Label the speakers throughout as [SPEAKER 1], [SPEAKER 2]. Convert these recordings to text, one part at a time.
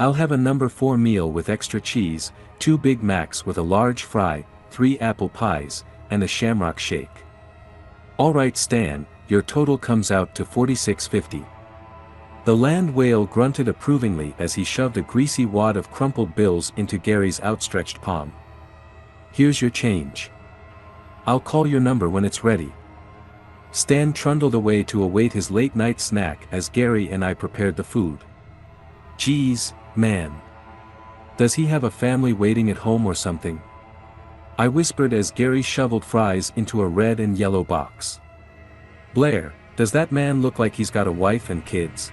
[SPEAKER 1] I'll have a number 4 meal with extra cheese, 2 Big Macs with a large fry, 3 apple pies, and a shamrock shake. Alright Stan, your total comes out to $46.50. The land whale grunted approvingly as he shoved a greasy wad of crumpled bills into Gary's outstretched palm. Here's your change. I'll call your number when it's ready. Stan trundled away to await his late-night snack as Gary and I prepared the food. Geez, man. Does he have a family waiting at home or something? I whispered as Gary shoveled fries into a red and yellow box. Blair, does that man look like he's got a wife and kids?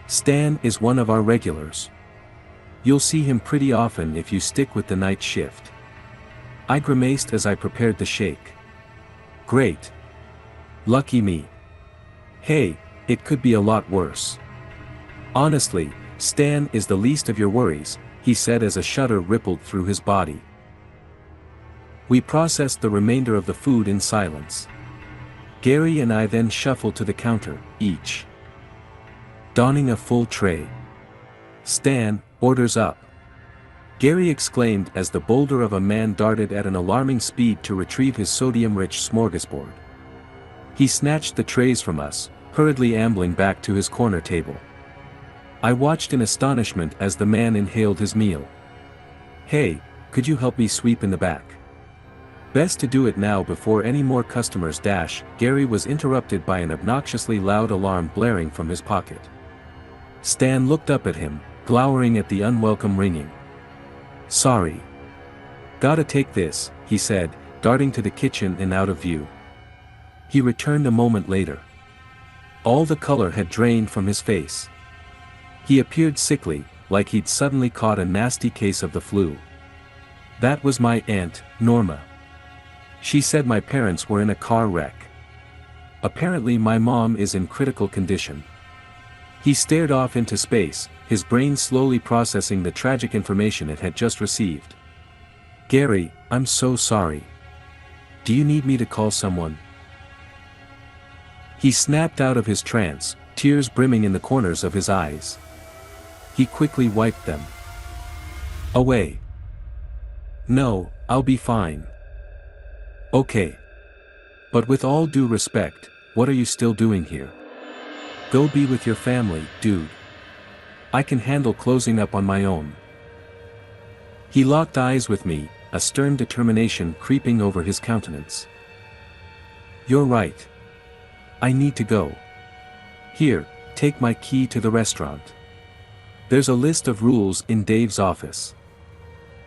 [SPEAKER 1] Stan is one of our regulars. You'll see him pretty often if you stick with the night shift. I grimaced as I prepared the shake. Great. Lucky me. Hey, it could be a lot worse. Honestly, Stan is the least of your worries, he said as a shudder rippled through his body. We processed the remainder of the food in silence. Gary and I then shuffled to the counter, each donning a full tray. Stan, orders up. Gary exclaimed as the boulder of a man darted at an alarming speed to retrieve his sodium-rich smorgasbord. He snatched the trays from us, hurriedly ambling back to his corner table. I watched in astonishment as the man inhaled his meal. Hey, could you help me sweep in the back? Best to do it now before any more customers dash. Gary was interrupted by an obnoxiously loud alarm blaring from his pocket. Stan looked up at him, glowering at the unwelcome ringing. Sorry. Gotta take this, he said, darting to the kitchen and out of view. He returned a moment later. All the color had drained from his face. He appeared sickly, like he'd suddenly caught a nasty case of the flu. That was my aunt, Norma. She said my parents were in a car wreck. Apparently my mom is in critical condition. He stared off into space, his brain slowly processing the tragic information it had just received. Gary, I'm so sorry. Do you need me to call someone? He snapped out of his trance, tears brimming in the corners of his eyes. He quickly wiped them away. No, I'll be fine. Okay. But with all due respect, what are you still doing here? Go be with your family, dude. I can handle closing up on my own. He locked eyes with me, a stern determination creeping over his countenance. You're right. I need to go. Here, take my key to the restaurant. There's a list of rules in Dave's office.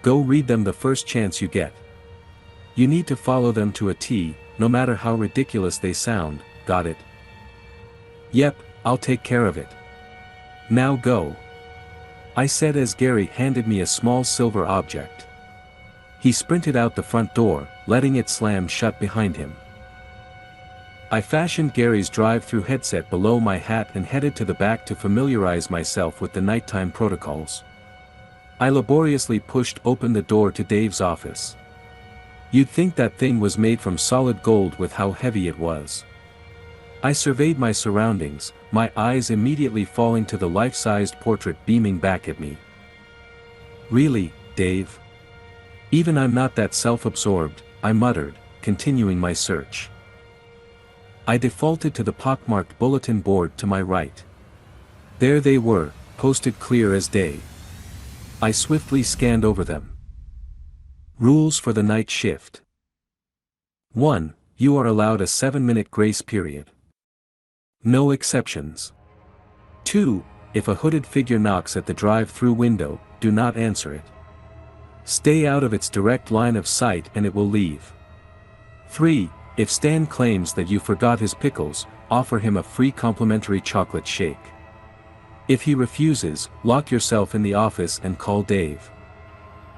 [SPEAKER 1] Go read them the first chance you get. You need to follow them to a T, no matter how ridiculous they sound, got it? Yep, I'll take care of it. Now go. I said as Gary handed me a small silver object. He sprinted out the front door, letting it slam shut behind him. I fashioned Gary's drive-through headset below my hat and headed to the back to familiarize myself with the nighttime protocols. I laboriously pushed open the door to Dave's office. You'd think that thing was made from solid gold with how heavy it was. I surveyed my surroundings, my eyes immediately falling to the life-sized portrait beaming back at me. Really, Dave? Even I'm not that self-absorbed, I muttered, continuing my search. I defaulted to the pockmarked bulletin board to my right. There they were, posted clear as day. I swiftly scanned over them. Rules for the night shift. 1. You are allowed a 7-minute grace period. No exceptions. 2. If a hooded figure knocks at the drive-through window, do not answer it. Stay out of its direct line of sight and it will leave. 3. If Stan claims that you forgot his pickles, offer him a free complimentary chocolate shake. If he refuses, lock yourself in the office and call Dave.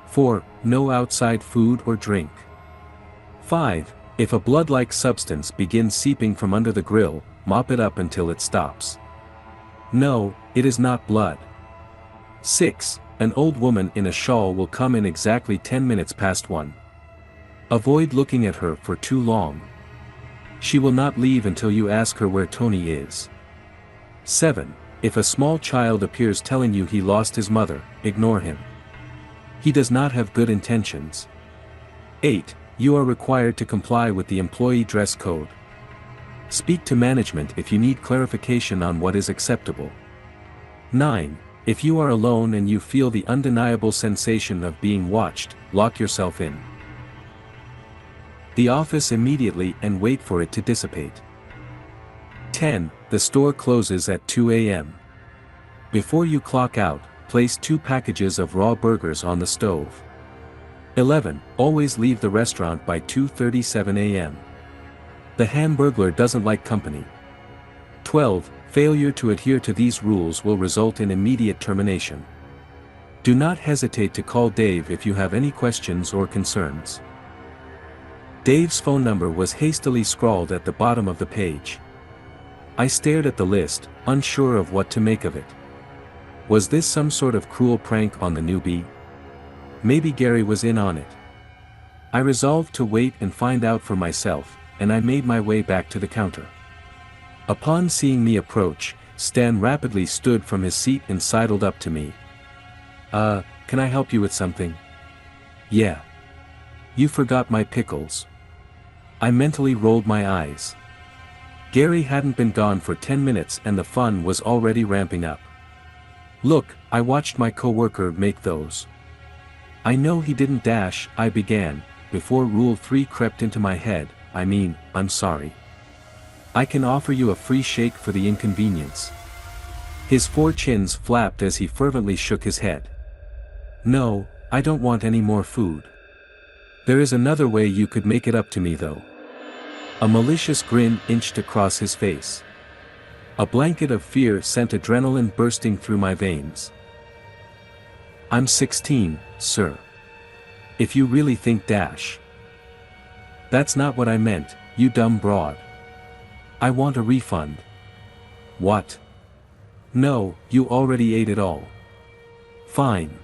[SPEAKER 1] 4. No outside food or drink. 5. If a blood-like substance begins seeping from under the grill, mop it up until it stops. No, it is not blood. 6. An old woman in a shawl will come in exactly 10 minutes past 1. Avoid looking at her for too long. She will not leave until you ask her where Tony is. 7. If a small child appears telling you he lost his mother, ignore him. He does not have good intentions. 8. You are required to comply with the employee dress code. Speak to management if you need clarification on what is acceptable. 9. If you are alone and you feel the undeniable sensation of being watched, lock yourself in the office immediately and wait for it to dissipate. 10. The store closes at 2 a.m. Before you clock out, place 2 packages of raw burgers on the stove. 11. Always leave the restaurant by 2:37 a.m. The Hamburglar doesn't like company. 12. Failure to adhere to these rules will result in immediate termination. Do not hesitate to call Dave if you have any questions or concerns. Dave's phone number was hastily scrawled at the bottom of the page. I stared at the list, unsure of what to make of it. Was this some sort of cruel prank on the newbie? Maybe Gary was in on it. I resolved to wait and find out for myself, and I made my way back to the counter. Upon seeing me approach, Stan rapidly stood from his seat and sidled up to me. Can I help you with something? Yeah. You forgot my pickles. I mentally rolled my eyes. Gary hadn't been gone for 10 minutes and the fun was already ramping up. Look, I watched my coworker make those. I know he didn't dash, I began, before Rule 3 crept into my head. I'm sorry. I can offer you a free shake for the inconvenience. His 4 chins flapped as he fervently shook his head. No, I don't want any more food. There is another way you could make it up to me though. A malicious grin inched across his face. A blanket of fear sent adrenaline bursting through my veins. I'm 16, sir. If you really think dash. That's not what I meant, you dumb broad. I want a refund. What? No, you already ate it all. Fine.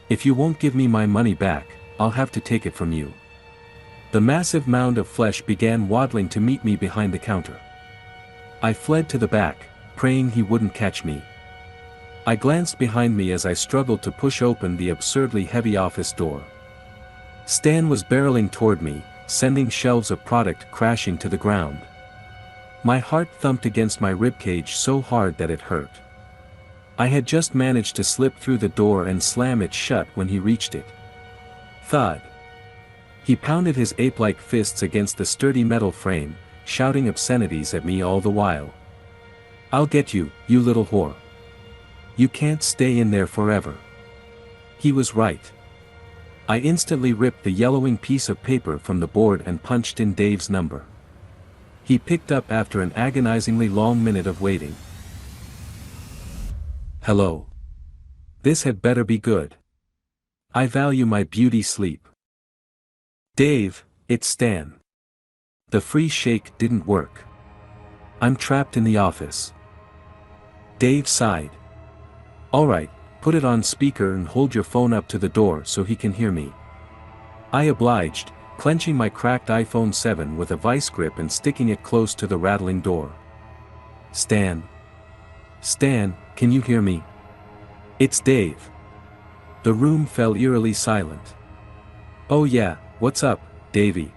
[SPEAKER 1] If you won't give me my money back, I'll have to take it from you. The massive mound of flesh began waddling to meet me behind the counter. I fled to the back, praying he wouldn't catch me. I glanced behind me as I struggled to push open the absurdly heavy office door. Stan was barreling toward me, sending shelves of product crashing to the ground. My heart thumped against my ribcage so hard that it hurt. I had just managed to slip through the door and slam it shut when he reached it. Thud. He pounded his ape-like fists against the sturdy metal frame, shouting obscenities at me all the while. I'll get you, you little whore. You can't stay in there forever. He was right. I instantly ripped the yellowing piece of paper from the board and punched in Dave's number. He picked up after an agonizingly long minute of waiting. Hello. This had better be good. I value my beauty sleep. Dave, it's Stan. The free shake didn't work. I'm trapped in the office. Dave sighed. Alright, put it on speaker and hold your phone up to the door so he can hear me. I obliged, clenching my cracked iPhone 7 with a vice grip and sticking it close to the rattling door. Stan. Stan, can you hear me? It's Dave. The room fell eerily silent. Oh yeah, what's up, Davey?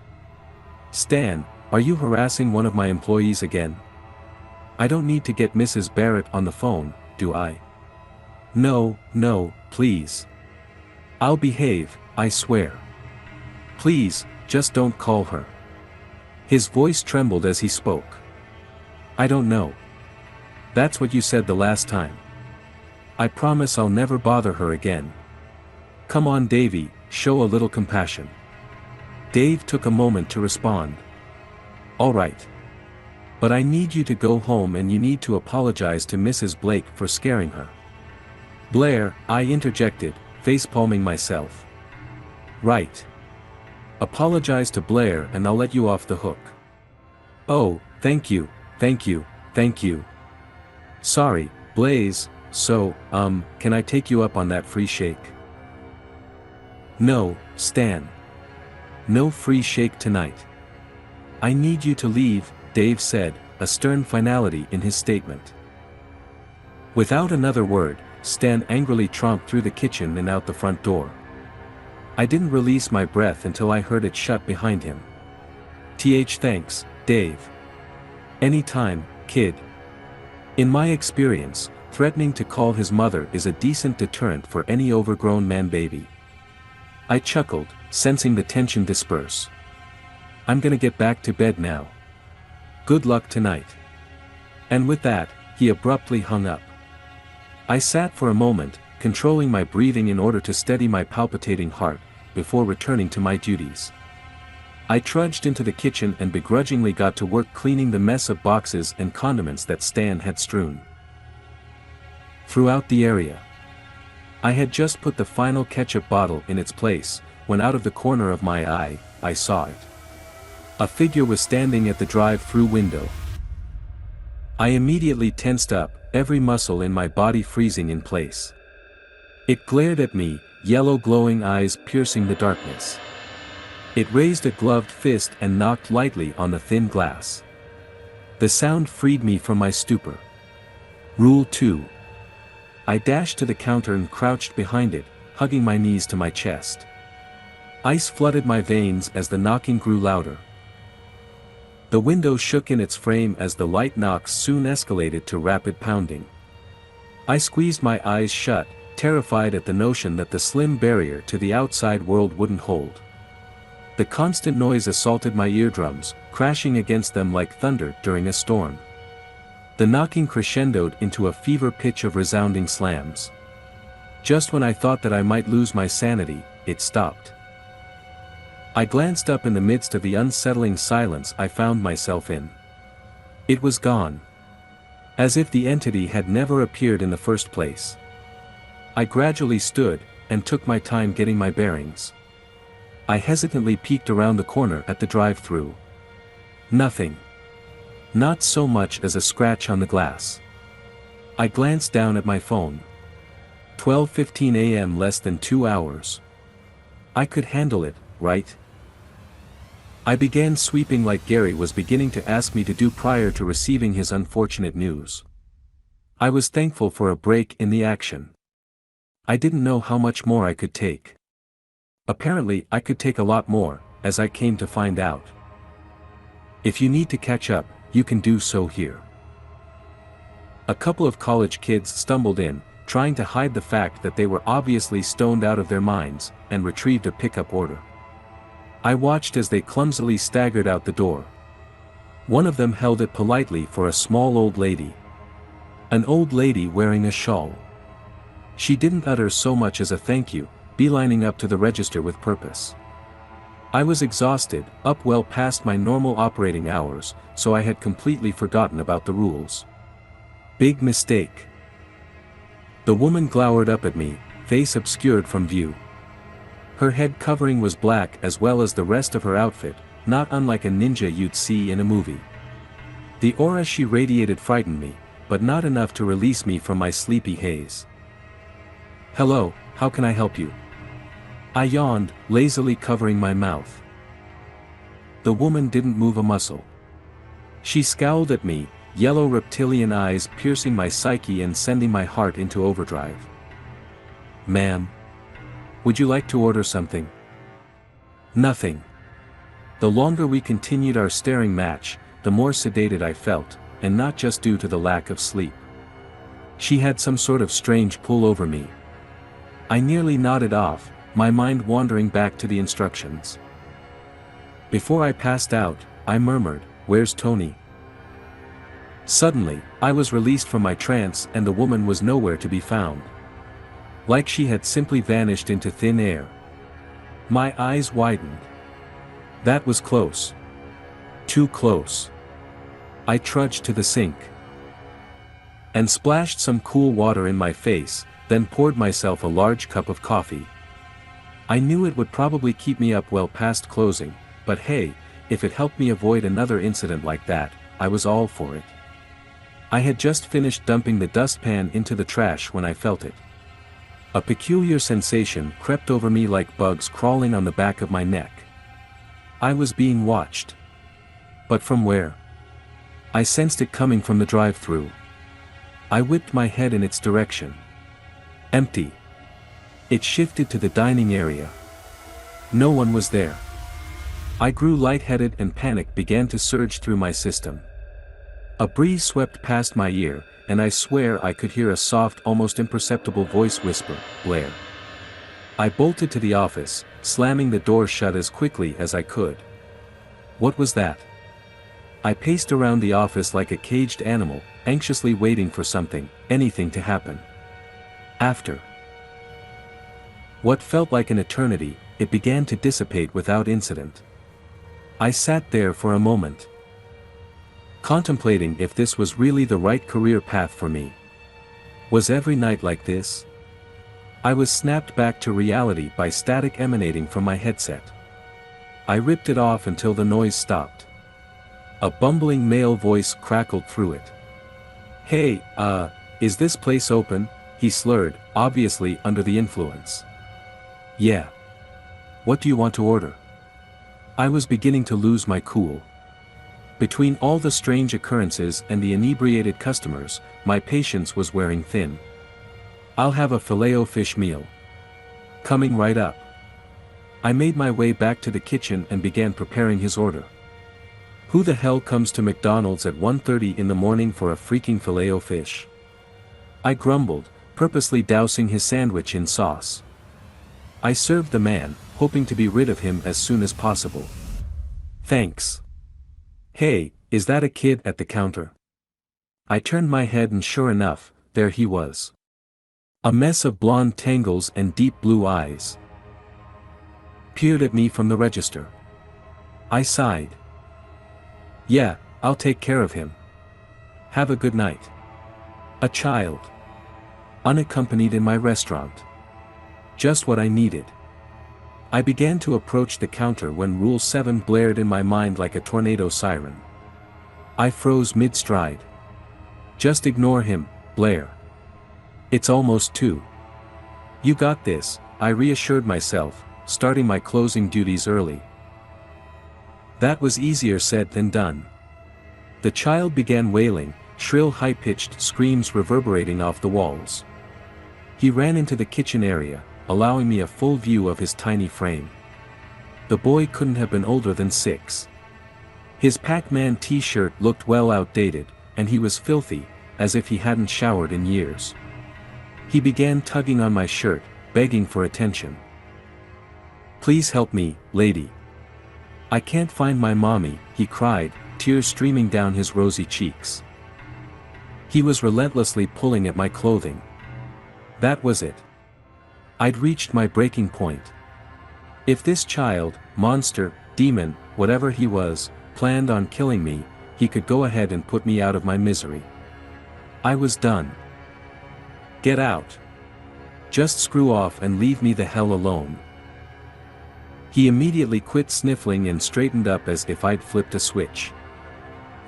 [SPEAKER 1] Stan, are you harassing one of my employees again? I don't need to get Mrs. Barrett on the phone, do I? No, please. I'll behave, I swear. Please, just don't call her. His voice trembled as he spoke. I don't know. That's what you said the last time. I promise I'll never bother her again. Come on Davey, show a little compassion. Dave took a moment to respond. Alright. But I need you to go home and you need to apologize to Mrs. Blake for scaring her. Blair, I interjected, facepalming myself. Right. Apologize to Blair and I'll let you off the hook. Oh, thank you. Sorry, Blaze, so, can I take you up on that free shake? No, Stan. No free shake tonight. I need you to leave, Dave said, a stern finality in his statement. Without another word, Stan angrily tromped through the kitchen and out the front door. I didn't release my breath until I heard it shut behind him. Thanks, Dave. Anytime, kid. In my experience, threatening to call his mother is a decent deterrent for any overgrown man-baby. I chuckled, sensing the tension disperse. I'm gonna get back to bed now. Good luck tonight. And with that, he abruptly hung up. I sat for a moment, controlling my breathing in order to steady my palpitating heart, before returning to my duties. I trudged into the kitchen and begrudgingly got to work cleaning the mess of boxes and condiments that Stan had strewn throughout the area. I had just put the final ketchup bottle in its place, when out of the corner of my eye, I saw it. A figure was standing at the drive-through window. I immediately tensed up, every muscle in my body freezing in place. It glared at me, yellow glowing eyes piercing the darkness. It raised a gloved fist and knocked lightly on the thin glass. The sound freed me from my stupor. Rule 2. I dashed to the counter and crouched behind it, hugging my knees to my chest. Ice flooded my veins as the knocking grew louder. The window shook in its frame as the light knocks soon escalated to rapid pounding. I squeezed my eyes shut, terrified at the notion that the slim barrier to the outside world wouldn't hold. The constant noise assaulted my eardrums, crashing against them like thunder during a storm. The knocking crescendoed into a fever pitch of resounding slams. Just when I thought that I might lose my sanity, it stopped. I glanced up in the midst of the unsettling silence I found myself in. It was gone. As if the entity had never appeared in the first place. I gradually stood, and took my time getting my bearings. I hesitantly peeked around the corner at the drive-through. Nothing. Not so much as a scratch on the glass. I glanced down at my phone. 12:15 a.m. less than 2 hours. I could handle it, right? I began sweeping like Gary was beginning to ask me to do prior to receiving his unfortunate news. I was thankful for a break in the action. I didn't know how much more I could take. Apparently I could take a lot more, as I came to find out. If you need to catch up, you can do so here. A couple of college kids stumbled in, trying to hide the fact that they were obviously stoned out of their minds, and retrieved a pickup order. I watched as they clumsily staggered out the door. One of them held it politely for a small old lady. An old lady wearing a shawl. She didn't utter so much as a thank you, beelining up to the register with purpose. I was exhausted, up well past my normal operating hours, so I had completely forgotten about the rules. Big mistake. The woman glowered up at me, face obscured from view. Her head covering was black as well as the rest of her outfit, not unlike a ninja you'd see in a movie. The aura she radiated frightened me, but not enough to release me from my sleepy haze. "Hello, how can I help you?" I yawned, lazily covering my mouth. The woman didn't move a muscle. She scowled at me, yellow reptilian eyes piercing my psyche and sending my heart into overdrive. "Ma'am, would you like to order something?" Nothing. The longer we continued our staring match, the more sedated I felt, and not just due to the lack of sleep. She had some sort of strange pull over me. I nearly nodded off, my mind wandering back to the instructions. Before I passed out, I murmured, "Where's Tony?" Suddenly, I was released from my trance and the woman was nowhere to be found. Like she had simply vanished into thin air. My eyes widened. That was close. Too close. I trudged to the sink and splashed some cool water in my face, then poured myself a large cup of coffee. I knew it would probably keep me up well past closing, but hey, if it helped me avoid another incident like that, I was all for it. I had just finished dumping the dustpan into the trash when I felt it. A peculiar sensation crept over me like bugs crawling on the back of my neck. I was being watched. But from where? I sensed it coming from the drive-through. I whipped my head in its direction. Empty. It shifted to the dining area. No one was there. I grew lightheaded and panic began to surge through my system. A breeze swept past my ear, and I swear I could hear a soft, almost imperceptible voice whisper, "Blair." I bolted to the office, slamming the door shut as quickly as I could. What was that? I paced around the office like a caged animal, anxiously waiting for something, anything to happen. After what felt like an eternity, it began to dissipate without incident. I sat there for a moment, contemplating if this was really the right career path for me. Was every night like this? I was snapped back to reality by static emanating from my headset. I ripped it off until the noise stopped. A bumbling male voice crackled through it. "Hey, is this place open?" he slurred, obviously under the influence. "Yeah. What do you want to order?" I was beginning to lose my cool. Between all the strange occurrences and the inebriated customers, my patience was wearing thin. "I'll have a filet-o-fish meal. Coming right up." I made my way back to the kitchen and began preparing his order. Who the hell comes to McDonald's at 1:30 in the morning for a freaking filet-o-fish? I grumbled, purposely dousing his sandwich in sauce. I served the man, hoping to be rid of him as soon as possible. "Thanks." "Hey, is that a kid at the counter?" I turned my head and sure enough, there he was. A mess of blonde tangles and deep blue eyes peered at me from the register. I sighed. "Yeah, I'll take care of him. Have a good night." A child. Unaccompanied in my restaurant. Just what I needed. I began to approach the counter when Rule 7 blared in my mind like a tornado siren. I froze mid-stride. "Just ignore him, Blair. It's almost 2. You got this," I reassured myself, starting my closing duties early. That was easier said than done. The child began wailing, shrill high-pitched screams reverberating off the walls. He ran into the kitchen area, allowing me a full view of his tiny frame. The boy couldn't have been older than 6. His Pac-Man t-shirt looked well outdated, and he was filthy, as if he hadn't showered in years. He began tugging on my shirt, begging for attention. "Please help me, lady. I can't find my mommy," he cried, tears streaming down his rosy cheeks. He was relentlessly pulling at my clothing. That was it. I'd reached my breaking point. If this child, monster, demon, whatever he was, planned on killing me, he could go ahead and put me out of my misery. I was done. "Get out. Just screw off and leave me the hell alone." He immediately quit sniffling and straightened up as if I'd flipped a switch.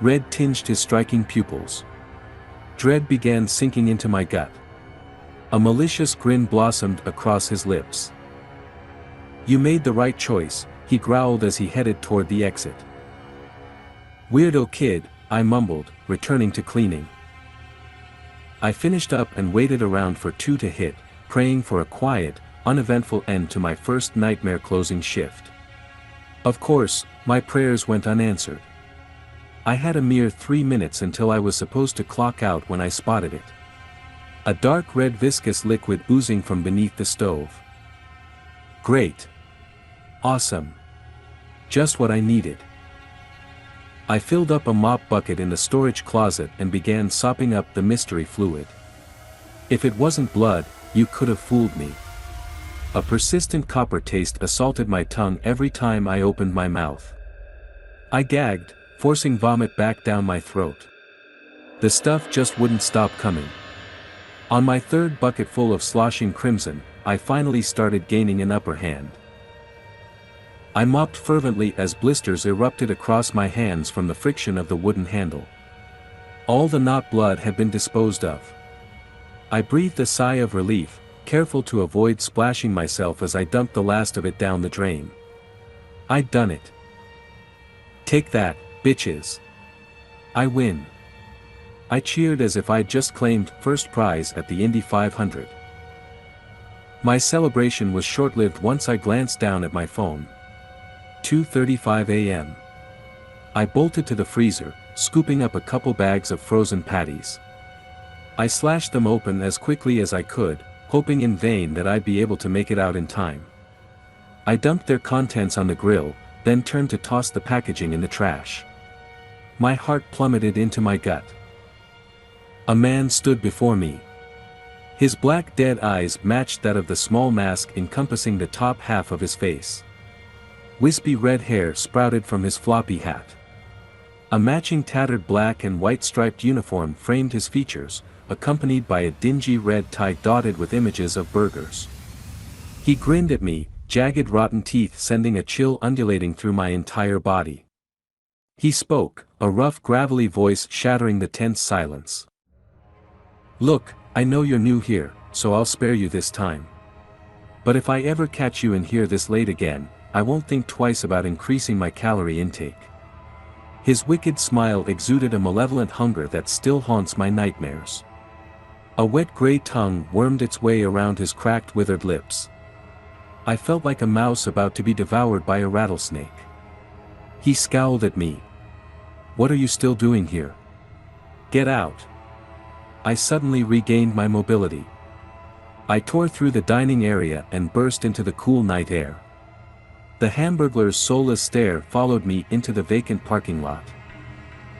[SPEAKER 1] Red tinged his striking pupils. Dread began sinking into my gut. A malicious grin blossomed across his lips. "You made the right choice," he growled as he headed toward the exit. "Weirdo kid," I mumbled, returning to cleaning. I finished up and waited around for 2 to hit, praying for a quiet, uneventful end to my first nightmare closing shift. Of course, my prayers went unanswered. I had a mere 3 minutes until I was supposed to clock out when I spotted it. A dark red viscous liquid oozing from beneath the stove. Great. Awesome. Just what I needed. I filled up a mop bucket in the storage closet and began sopping up the mystery fluid. If it wasn't blood, you could have fooled me. A persistent copper taste assaulted my tongue every time I opened my mouth. I gagged, forcing vomit back down my throat. The stuff just wouldn't stop coming. On my third bucket full of sloshing crimson, I finally started gaining an upper hand. I mopped fervently as blisters erupted across my hands from the friction of the wooden handle. All the not blood had been disposed of. I breathed a sigh of relief, careful to avoid splashing myself as I dumped the last of it down the drain. I'd done it. Take that, bitches. I win. I cheered as if I'd just claimed first prize at the Indy 500. My celebration was short-lived once I glanced down at my phone. 2:35 a.m. I bolted to the freezer, scooping up a couple bags of frozen patties. I slashed them open as quickly as I could, hoping in vain that I'd be able to make it out in time. I dumped their contents on the grill, then turned to toss the packaging in the trash. My heart plummeted into my gut. A man stood before me. His black dead eyes matched that of the small mask encompassing the top half of his face. Wispy red hair sprouted from his floppy hat. A matching tattered black and white striped uniform framed his features, accompanied by a dingy red tie dotted with images of burgers. He grinned at me, jagged rotten teeth sending a chill undulating through my entire body. He spoke, a rough gravelly voice shattering the tense silence. "Look, I know you're new here, so I'll spare you this time. But if I ever catch you in here this late again, I won't think twice about increasing my calorie intake." His wicked smile exuded a malevolent hunger that still haunts my nightmares. A wet gray tongue wormed its way around his cracked withered lips. I felt like a mouse about to be devoured by a rattlesnake. He scowled at me. "What are you still doing here? Get out." I suddenly regained my mobility. I tore through the dining area and burst into the cool night air. The Hamburglar's soulless stare followed me into the vacant parking lot.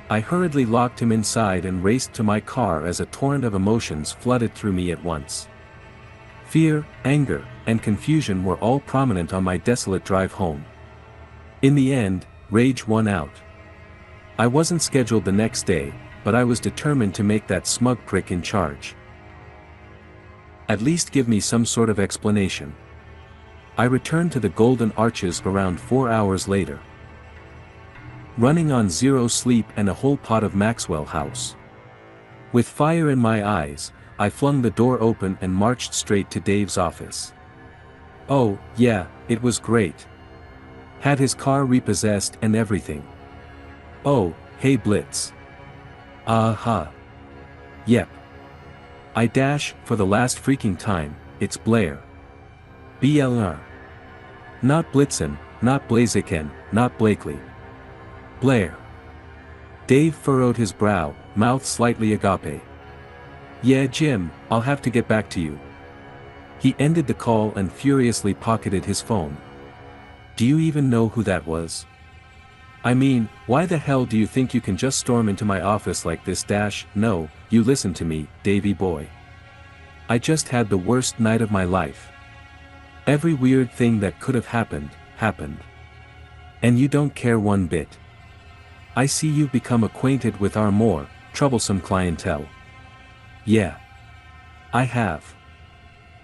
[SPEAKER 1] I hurriedly locked him inside and raced to my car as a torrent of emotions flooded through me at once. Fear, anger, and confusion were all prominent on my desolate drive home. In the end, rage won out. I wasn't scheduled the next day, but I was determined to make that smug prick in charge. At least give me some sort of explanation. I returned to the Golden Arches around 4 hours later. Running on zero sleep and a whole pot of Maxwell House. With fire in my eyes, I flung the door open and marched straight to Dave's office. Oh, yeah, it was great. Had his car repossessed and everything. Oh, hey Blitz. Aha. Yep. I dash, for the last freaking time, it's Blair. BLR. Not Blitzen, not Blaziken, not Blakely. Blair. Dave furrowed his brow, mouth slightly agape. Yeah Jim, I'll have to get back to you. He ended the call and furiously pocketed his phone. Do you even know who that was? I mean, why the hell do you think you can just storm into my office like this? No, you listen to me, Davey boy. I just had the worst night of my life. Every weird thing that could have happened, happened. And you don't care one bit. I see you've become acquainted with our more troublesome clientele. Yeah. I have.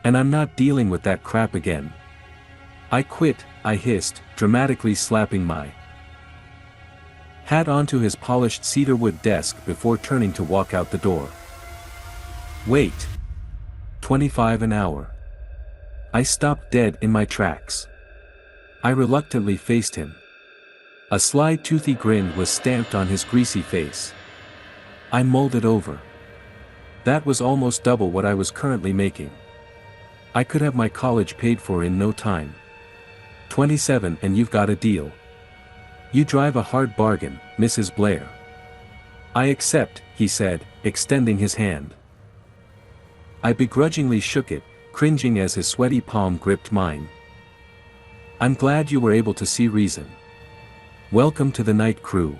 [SPEAKER 1] And I'm not dealing with that crap again. I quit, I hissed, dramatically slapping my hat onto his polished cedarwood desk before turning to walk out the door. Wait. 25 an hour. I stopped dead in my tracks. I reluctantly faced him. A sly toothy grin was stamped on his greasy face. I mulled it over. That was almost double what I was currently making. I could have my college paid for in no time. 27 and you've got a deal. You drive a hard bargain, Mrs. Blair. I accept, he said, extending his hand. I begrudgingly shook it, cringing as his sweaty palm gripped mine. I'm glad you were able to see reason. Welcome to the night crew,